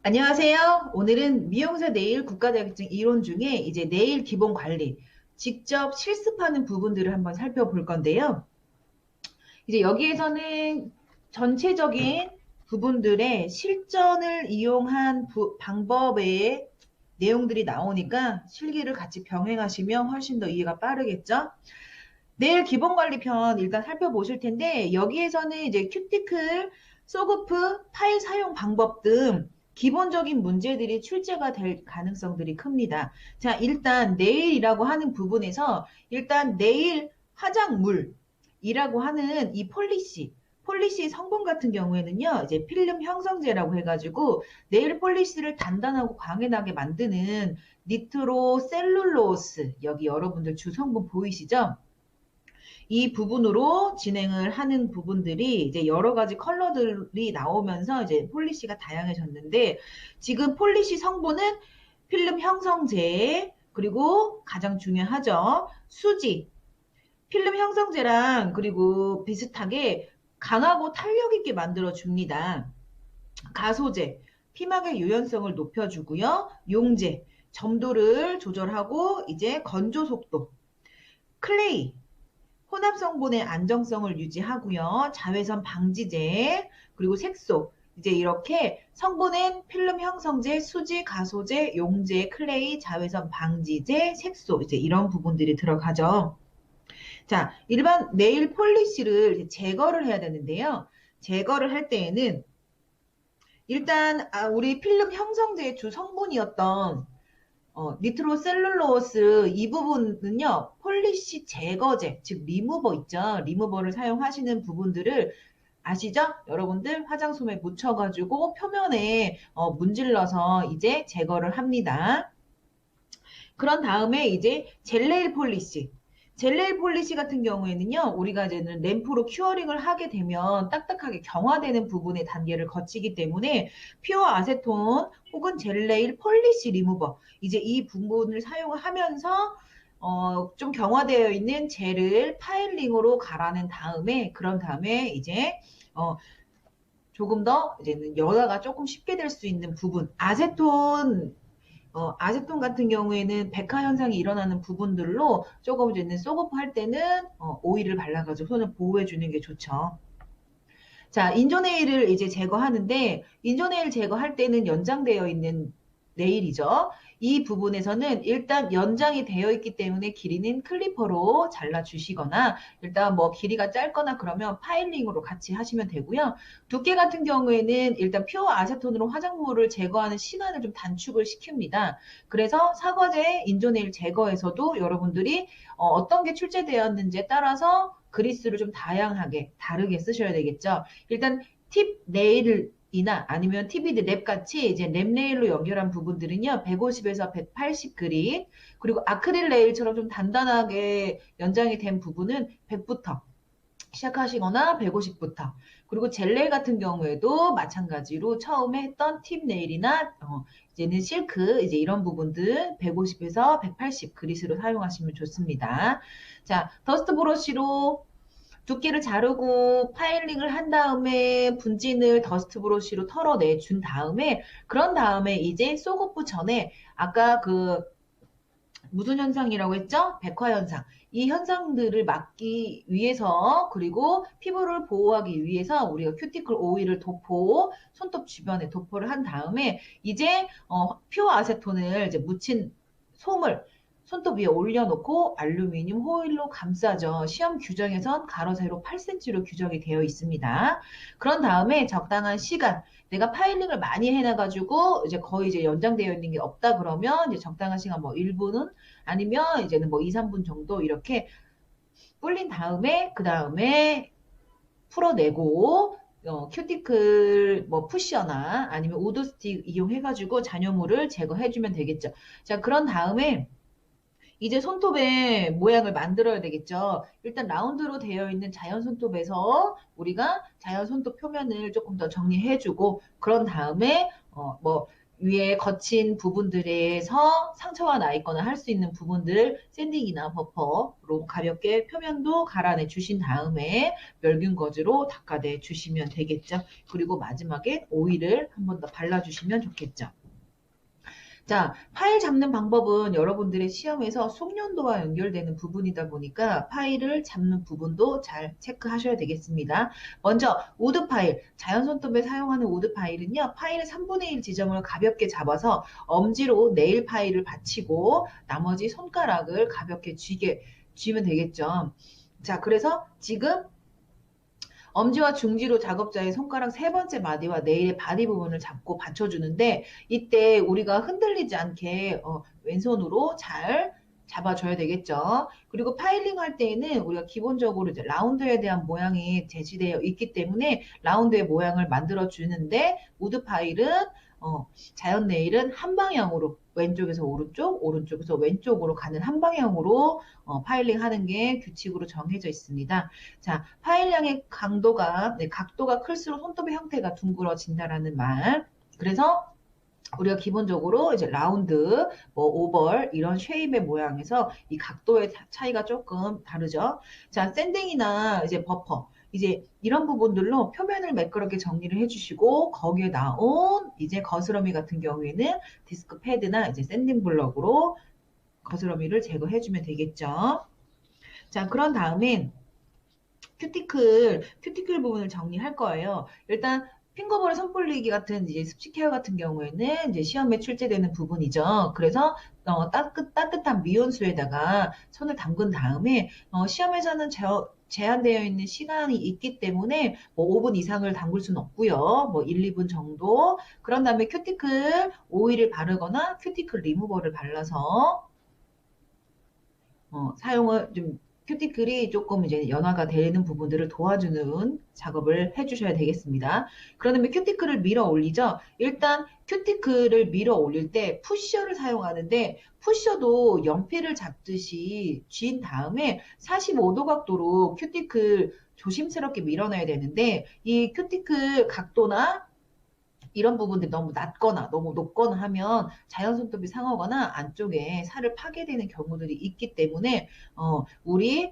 안녕하세요. 오늘은 미용사 네일 국가자격증 이론 중에 이제 네일 기본 관리, 직접 실습하는 부분들을 한번 살펴볼 건데요. 이제 여기에서는 전체적인 부분들의 실전을 이용한 방법의 내용들이 나오니까 실기를 같이 병행하시면 훨씬 더 이해가 빠르겠죠? 네일 기본 관리 편 일단 살펴보실 텐데 여기에서는 이제 큐티클, 소그프, 파일 사용 방법 등 기본적인 문제들이 출제가 될 가능성들이 큽니다. 자, 일단 네일이라고 하는 부분에서 일단 네일 화장물이라고 하는 이 폴리시 성분 같은 경우에는요, 이제 필름 형성제라고 해가지고 네일 폴리시를 단단하고 광연하게 만드는 니트로셀룰로스, 여기 여러분들 주성분 보이시죠? 이 부분으로 진행을 하는 부분들이 이제 여러 가지 컬러들이 나오면서 이제 폴리시가 다양해졌는데 지금 폴리시 성분은 필름 형성제 그리고 가장 중요하죠. 수지. 필름 형성제랑 그리고 비슷하게 강하고 탄력 있게 만들어 줍니다. 가소제. 피막의 유연성을 높여주고요. 용제. 점도를 조절하고 이제 건조 속도. 클레이. 혼합 성분의 안정성을 유지하고요. 자외선 방지제, 그리고 색소. 이제 이렇게 성분은 필름 형성제, 수지, 가소제, 용제, 클레이, 자외선 방지제, 색소. 이제 이런 부분들이 들어가죠. 자, 일반 네일 폴리시를 제거를 해야 되는데요. 제거를 할 때에는 일단 우리 필름 형성제의 주 성분이었던 니트로셀룰로스 이 부분은요, 폴리시 제거제, 즉 리무버 있죠. 리무버를 사용하시는 부분들을 아시죠? 여러분들 화장솜에 묻혀가지고 표면에 문질러서 이제 제거를 합니다. 그런 다음에 이제 젤네일 폴리시. 젤네일 폴리시 같은 경우에는요, 우리가 이제는 램프로 큐어링을 하게 되면 딱딱하게 경화되는 부분의 단계를 거치기 때문에 퓨어 아세톤 혹은 젤네일 폴리시 리무버. 이제 이 부분을 사용을 하면서 좀 경화되어 있는 젤을 파일링으로 갈아낸 다음에, 그런 다음에 이제, 어, 조금 더 이제는 연화가 조금 쉽게 될 수 있는 부분. 아세톤 같은 경우에는 백화 현상이 일어나는 부분들로 조금 이제는 소급할 때는 오일을 발라가지고 손을 보호해 주는 게 좋죠. 자, 인조네일을 이제 제거하는데, 인조네일 제거할 때는 연장되어 있는 네일이죠. 이 부분에서는 일단 연장이 되어 있기 때문에 길이는 클리퍼로 잘라주시거나, 일단 뭐 길이가 짧거나 그러면 파일링으로 같이 하시면 되고요. 두께 같은 경우에는 일단 퓨어 아세톤으로 화작물을 제거하는 시간을 좀 단축을 시킵니다. 그래서 사과제 인조네일 제거에서도 여러분들이 어떤 게 출제되었는지에 따라서 그리스를 좀 다양하게 다르게 쓰셔야 되겠죠. 일단 팁 네일이나 아니면 티비드 랩 같이 이제 랩 네일로 연결한 부분들은요, 150에서 180 그립, 그리고 아크릴 네일처럼 좀 단단하게 연장이 된 부분은 100부터 시작하시거나 150부터. 그리고 젤레 같은 경우에도 마찬가지로 처음에 했던 팁 네일이나 이제는 실크 이제 이런 부분들 150에서 180 그릿으로 사용하시면 좋습니다. 자, 더스트 브러쉬로 두께를 자르고 파일링을 한 다음에 분진을 더스트 브러쉬로 털어내 준 다음에 그런 다음에 이제 소고프 전에 아까 그 무슨 현상이라고 했죠? 백화 현상. 이 현상들을 막기 위해서 그리고 피부를 보호하기 위해서 우리가 큐티클 오일을 손톱 주변에 도포를 한 다음에 이제 퓨어 아세톤을 이제 묻힌 솜을 손톱 위에 올려놓고 알루미늄 호일로 감싸죠. 시험 규정에선 가로 세로 8cm로 규정이 되어 있습니다. 그런 다음에 적당한 시간, 내가 파일링을 많이 해놔가지고 이제 거의 이제 연장되어 있는 게 없다 그러면 이제 적당한 시간 뭐 1분은 아니면 이제는 뭐 2, 3분 정도 이렇게 불린 다음에 그 다음에 풀어내고 큐티클 뭐 푸셔나 아니면 우드 스틱 이용해가지고 잔여물을 제거해주면 되겠죠. 자, 그런 다음에 이제 손톱의 모양을 만들어야 되겠죠. 일단 라운드로 되어 있는 자연 손톱에서 우리가 자연 손톱 표면을 조금 더 정리해주고 그런 다음에 뭐 위에 거친 부분들에서 상처가 나 있거나 할 수 있는 부분들 샌딩이나 버퍼로 가볍게 표면도 갈아내 주신 다음에 멸균 거즈로 닦아내 주시면 되겠죠. 그리고 마지막에 오일을 한 번 더 발라주시면 좋겠죠. 자, 파일 잡는 방법은 여러분들의 시험에서 숙련도와 연결되는 부분이다 보니까 파일을 잡는 부분도 잘 체크하셔야 되겠습니다. 먼저 우드 파일, 자연 손톱에 사용하는 우드 파일은요. 파일의 3분의 1 지점을 가볍게 잡아서 엄지로 네일 파일을 받치고 나머지 손가락을 가볍게 쥐면 되겠죠. 자, 그래서 지금 엄지와 중지로 작업자의 손가락 세 번째 마디와 네일의 바디 부분을 잡고 받쳐주는데 이때 우리가 흔들리지 않게 왼손으로 잘 잡아줘야 되겠죠. 그리고 파일링 할 때에는 우리가 기본적으로 이제 라운드에 대한 모양이 제시되어 있기 때문에 라운드의 모양을 만들어 주는데 우드 파일은 자연 네일은 한 방향으로 왼쪽에서 오른쪽, 오른쪽에서 왼쪽으로 가는 한 방향으로 파일링 하는 게 규칙으로 정해져 있습니다. 자, 파일량의 각도가 클수록 손톱의 형태가 둥그러진다라는 말. 그래서 우리가 기본적으로 이제 라운드, 뭐 오벌 이런 쉐입의 모양에서 이 각도의 차이가 조금 다르죠. 자, 샌딩이나 이제 버퍼 이제 이런 부분들로 표면을 매끄럽게 정리를 해주시고 거기에 나온 이제 거스러미 같은 경우에는 디스크 패드나 이제 샌딩 블럭으로 거스러미를 제거해주면 되겠죠. 자, 그런 다음에 큐티클 부분을 정리할 거예요. 일단 핑거볼에 손 불리기 같은 이제 습식 케어 같은 경우에는 이제 시험에 출제되는 부분이죠. 그래서 따뜻한 미온수에다가 손을 담근 다음에 시험에서는 제한되어 있는 시간이 있기 때문에 뭐 5분 이상을 담글 수는 없고요. 뭐 1, 2분 정도. 그런 다음에 큐티클 오일을 바르거나 큐티클 리무버를 발라서 사용을 좀 큐티클이 조금 이제 연화가 되는 부분들을 도와주는 작업을 해주셔야 되겠습니다. 그러면 큐티클을 밀어 올리죠. 일단 큐티클을 밀어 올릴 때 푸셔를 사용하는데 푸셔도 연필을 잡듯이 쥔 다음에 45도 각도로 큐티클 조심스럽게 밀어내야 되는데 이 큐티클 각도나 이런 부분들이 너무 낮거나 너무 높거나 하면 자연 손톱이 상하거나 안쪽에 살을 파괴되는 경우들이 있기 때문에 우리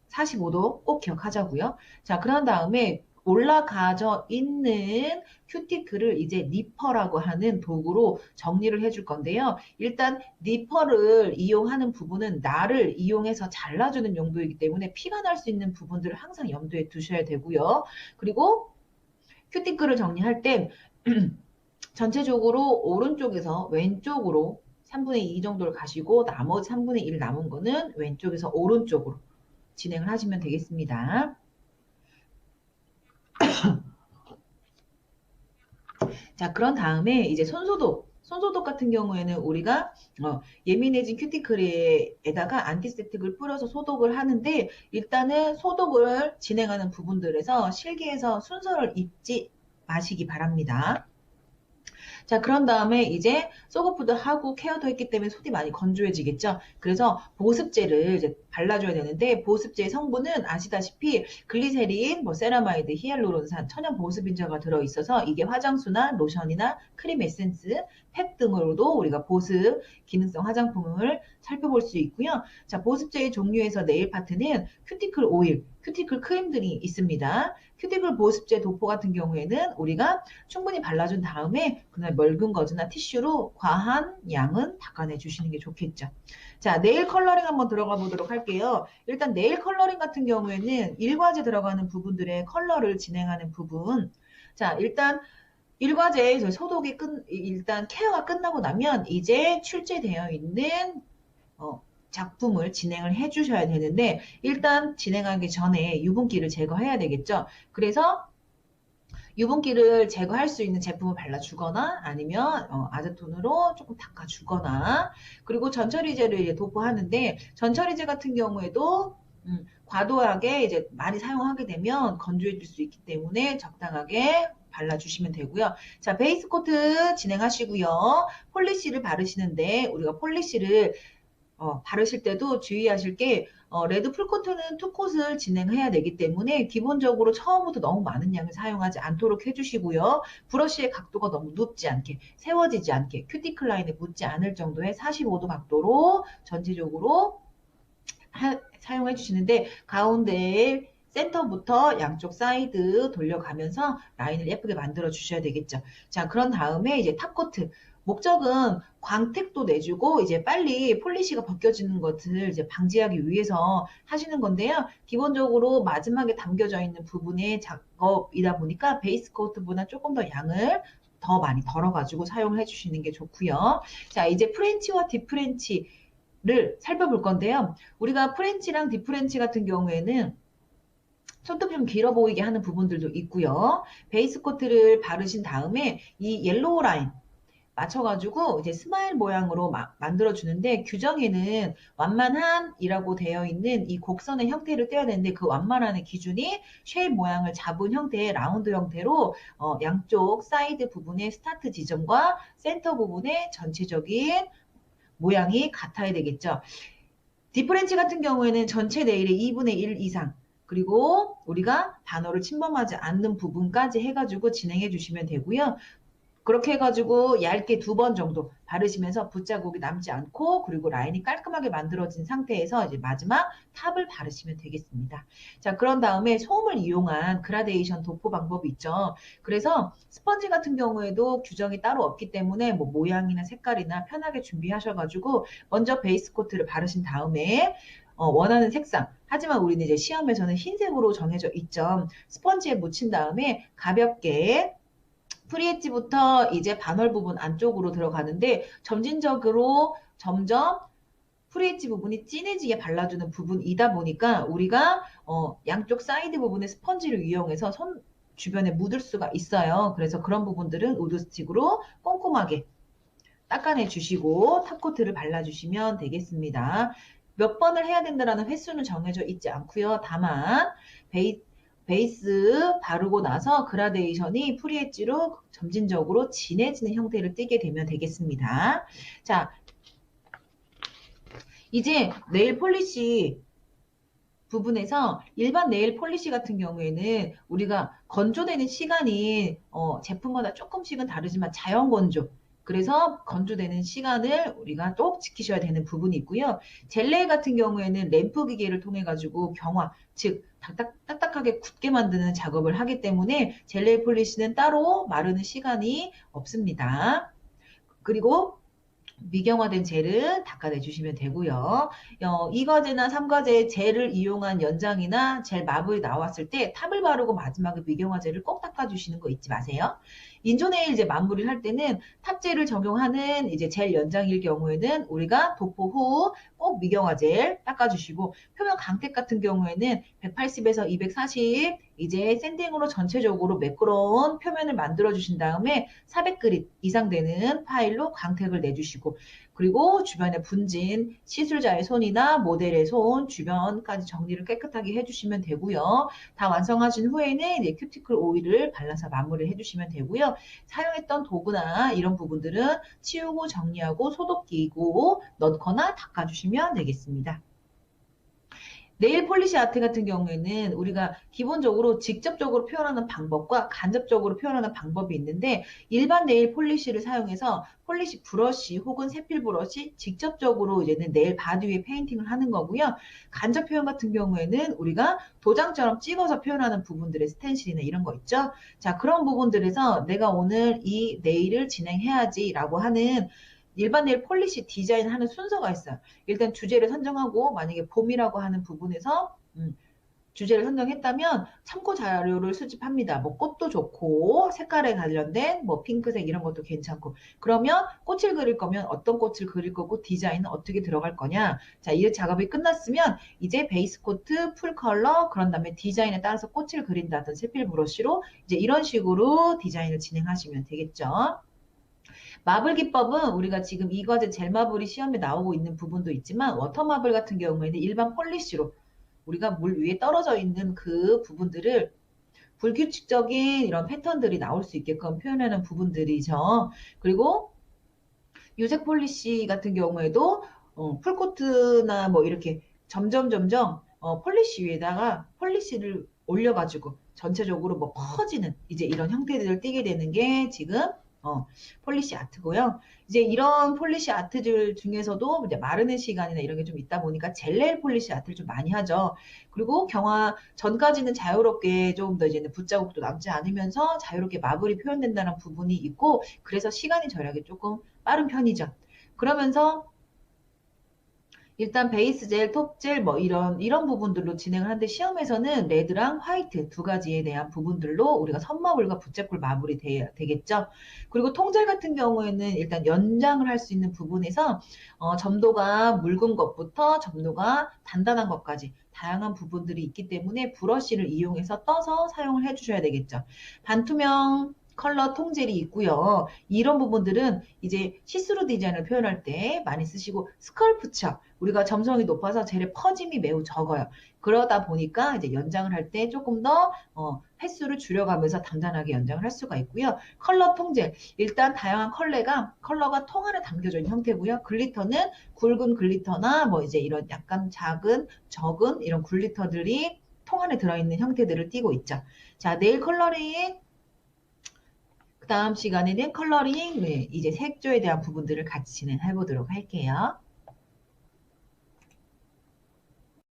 45도 꼭 기억하자고요. 자, 그런 다음에 올라가져 있는 큐티클을 이제 니퍼라고 하는 도구로 정리를 해줄 건데요. 일단 니퍼를 이용하는 부분은 날을 이용해서 잘라주는 용도이기 때문에 피가 날 수 있는 부분들을 항상 염두에 두셔야 되고요. 그리고 큐티클을 정리할 땐 전체적으로 오른쪽에서 왼쪽으로 3분의 2 정도를 가시고 나머지 3분의 1 남은 거는 왼쪽에서 오른쪽으로 진행을 하시면 되겠습니다. 자, 그런 다음에 이제 손소독 같은 경우에는 우리가 예민해진 큐티클에다가 안티세틱을 뿌려서 소독을 하는데 일단은 소독을 진행하는 부분들에서 실기에서 순서를 잊지 마시기 바랍니다. 자, 그런 다음에 이제 소거푸드 하고 케어도 했기 때문에 손이 많이 건조해지겠죠. 그래서 보습제를 이제 발라줘야 되는데 보습제의 성분은 아시다시피 글리세린, 뭐 세라마이드, 히알루론산, 천연 보습인자가 들어있어서 이게 화장수나 로션이나 크림 에센스, 팩 등으로도 우리가 보습 기능성 화장품을 살펴볼 수 있고요. 자, 보습제의 종류에서 네일 파트는 큐티클 오일, 큐티클 크림들이 있습니다. 큐티클 보습제 도포 같은 경우에는 우리가 충분히 발라준 다음에 그날 묽은 거즈나 티슈로 과한 양은 닦아내 주시는 게 좋겠죠. 자, 네일 컬러링 한번 들어가 보도록 할게요. 일단 네일 컬러링 같은 경우에는 일과제 들어가는 부분들의 컬러를 진행하는 부분. 자, 일단 일과제에서 소독이 일단 케어가 끝나고 나면 이제 출제되어 있는 작품을 진행을 해 주셔야 되는데 일단 진행하기 전에 유분기를 제거해야 되겠죠. 그래서 유분기를 제거할 수 있는 제품을 발라주거나 아니면 아제톤으로 조금 닦아주거나 그리고 전처리제를 이제 도포하는데 전처리제 같은 경우에도 과도하게 이제 많이 사용하게 되면 건조해질 수 있기 때문에 적당하게 발라주시면 되고요. 자, 베이스 코트 진행하시고요. 폴리시를 바르시는데 우리가 폴리시를 바르실 때도 주의하실 게 레드 풀코트는 투콧을 진행해야 되기 때문에 기본적으로 처음부터 너무 많은 양을 사용하지 않도록 해주시고요. 브러쉬의 각도가 너무 눕지 않게, 세워지지 않게, 큐티클 라인에 묻지 않을 정도의 45도 각도로 전체적으로 사용해 주시는데 가운데에 센터부터 양쪽 사이드 돌려가면서 라인을 예쁘게 만들어 주셔야 되겠죠. 자, 그런 다음에 이제 탑코트. 목적은 광택도 내주고 이제 빨리 폴리시가 벗겨지는 것을 이제 방지하기 위해서 하시는 건데요. 기본적으로 마지막에 담겨져 있는 부분의 작업이다 보니까 베이스 코트보다 조금 더 양을 더 많이 덜어가지고 사용을 해주시는 게 좋고요. 자, 이제 프렌치와 딥프렌치를 살펴볼 건데요. 우리가 프렌치랑 딥프렌치 같은 경우에는 손톱이 좀 길어 보이게 하는 부분들도 있고요. 베이스 코트를 바르신 다음에 이 옐로우 라인 맞춰가지고 이제 스마일 모양으로 만들어 주는데 규정에는 완만한이라고 되어 있는 이 곡선의 형태를 떼야 되는데 그 완만한의 기준이 쉐입 모양을 잡은 형태의 라운드 형태로 양쪽 사이드 부분의 스타트 지점과 센터 부분의 전체적인 모양이 같아야 되겠죠. 디프렌치 같은 경우에는 전체 네일의 2분의 1 이상 그리고 우리가 단어를 침범하지 않는 부분까지 해가지고 진행해 주시면 되고요. 그렇게 해가지고 얇게 2번 정도 바르시면서 붓자국이 남지 않고 그리고 라인이 깔끔하게 만들어진 상태에서 이제 마지막 탑을 바르시면 되겠습니다. 자, 그런 다음에 소음을 이용한 그라데이션 도포 방법이 있죠. 그래서 스펀지 같은 경우에도 규정이 따로 없기 때문에 뭐 모양이나 색깔이나 편하게 준비하셔가지고 먼저 베이스 코트를 바르신 다음에 원하는 색상. 하지만 우리는 이제 시험에서는 흰색으로 정해져 있죠. 스펀지에 묻힌 다음에 가볍게 프리엣지부터 이제 반월 부분 안쪽으로 들어가는데 점진적으로 점점 프리엣지 부분이 진해지게 발라주는 부분이다 보니까 우리가 양쪽 사이드 부분에 스펀지를 이용해서 손 주변에 묻을 수가 있어요. 그래서 그런 부분들은 우드 스틱으로 꼼꼼하게 닦아내 주시고 탑코트를 발라주시면 되겠습니다. 몇 번을 해야 된다라는 횟수는 정해져 있지 않고요. 다만 베이스 바르고 나서 그라데이션이 프리엣지로 점진적으로 진해지는 형태를 띠게 되면 되겠습니다. 자, 이제 네일 폴리시 부분에서 일반 네일 폴리시 같은 경우에는 우리가 건조되는 시간이 제품마다 조금씩은 다르지만 자연 건조 그래서 건조되는 시간을 우리가 꼭 지키셔야 되는 부분이 있고요. 젤레 같은 경우에는 램프 기계를 통해 가지고 경화 즉 딱딱하게 굳게 만드는 작업을 하기 때문에 젤레 폴리시는 따로 마르는 시간이 없습니다. 그리고 미경화된 젤은 닦아내주시면 되고요. 2과제나 3과제 젤을 이용한 연장이나 젤 마블이 나왔을 때 탑을 바르고 마지막에 미경화젤을 꼭 닦아주시는 거 잊지 마세요. 인조네일 이제 마무리를 할 때는 탑젤을 적용하는 이제 젤 연장일 경우에는 우리가 도포 후 꼭 미경화젤 닦아주시고 표면 강택 같은 경우에는 180에서 240 이제 샌딩으로 전체적으로 매끄러운 표면을 만들어 주신 다음에 400그릿 이상 되는 파일로 광택을 내주시고 그리고 주변에 분진 시술자의 손이나 모델의 손 주변까지 정리를 깨끗하게 해주시면 되고요. 다 완성하신 후에는 이제 큐티클 오일을 발라서 마무리를 해주시면 되고요. 사용했던 도구나 이런 부분들은 치우고 정리하고 소독기구 넣거나 닦아주시면 되겠습니다. 네일 폴리시 아트 같은 경우에는 우리가 기본적으로 직접적으로 표현하는 방법과 간접적으로 표현하는 방법이 있는데 일반 네일 폴리시를 사용해서 폴리시 브러쉬 혹은 세필 브러쉬 직접적으로 이제는 네일 바디 위에 페인팅을 하는 거고요. 간접 표현 같은 경우에는 우리가 도장처럼 찍어서 표현하는 부분들의 스텐실이나 이런 거 있죠. 자, 그런 부분들에서 내가 오늘 이 네일을 진행해야지 라고 하는 일반 네일 폴리시 디자인하는 순서가 있어요. 일단 주제를 선정하고 만약에 봄이라고 하는 부분에서 주제를 선정했다면 참고 자료를 수집합니다. 뭐 꽃도 좋고 색깔에 관련된 뭐 핑크색 이런 것도 괜찮고 그러면 꽃을 그릴 거면 어떤 꽃을 그릴 거고 디자인은 어떻게 들어갈 거냐. 자, 이 작업이 끝났으면 이제 베이스 코트, 풀 컬러 그런 다음에 디자인에 따라서 꽃을 그린다든 세필 브러쉬로 이제 이런 식으로 디자인을 진행하시면 되겠죠. 마블 기법은 우리가 지금 이 과제 젤마블이 시험에 나오고 있는 부분도 있지만 워터마블 같은 경우에는 일반 폴리시로 우리가 물 위에 떨어져 있는 그 부분들을 불규칙적인 이런 패턴들이 나올 수 있게끔 표현하는 부분들이죠. 그리고 유색 폴리시 같은 경우에도 풀코트나 뭐 이렇게 점점 폴리시 위에다가 폴리시를 올려가지고 전체적으로 뭐 퍼지는 이제 이런 형태들을 띠게 되는 게 지금 폴리시 아트고요. 이제 이런 폴리시 아트들 중에서도 이제 마르는 시간이나 이런 게 좀 있다 보니까 젤레일 폴리시 아트를 좀 많이 하죠. 그리고 경화 전까지는 자유롭게 조금 더 이제는 붓자국도 남지 않으면서 자유롭게 마블이 표현된다는 부분이 있고 그래서 시간이 절약이 조금 빠른 편이죠. 그러면서 일단 베이스 젤, 톱 젤 뭐 이런 부분들로 진행을 하는데 시험에서는 레드랑 화이트 두 가지에 대한 부분들로 우리가 선마블과 붓제꿀 마블이 되겠죠. 그리고 통젤 같은 경우에는 일단 연장을 할 수 있는 부분에서 점도가 묽은 것부터 점도가 단단한 것까지 다양한 부분들이 있기 때문에 브러쉬를 이용해서 떠서 사용을 해주셔야 되겠죠. 반투명 컬러 통젤이 있고요. 이런 부분들은 이제 시스루 디자인을 표현할 때 많이 쓰시고 스컬프처 우리가 점성이 높아서 젤의 퍼짐이 매우 적어요. 그러다 보니까 이제 연장을 할 때 조금 더 횟수를 줄여가면서 단단하게 연장을 할 수가 있고요. 컬러 통젤 일단 다양한 컬러가 통 안에 담겨져 있는 형태고요. 글리터는 굵은 글리터나 뭐 이제 이런 약간 작은 적은 이런 글리터들이 통 안에 들어있는 형태들을 띠고 있죠. 자, 네일 컬러링 그 다음 시간에는 컬러링, 네, 이제 색조에 대한 부분들을 같이 진행해 보도록 할게요.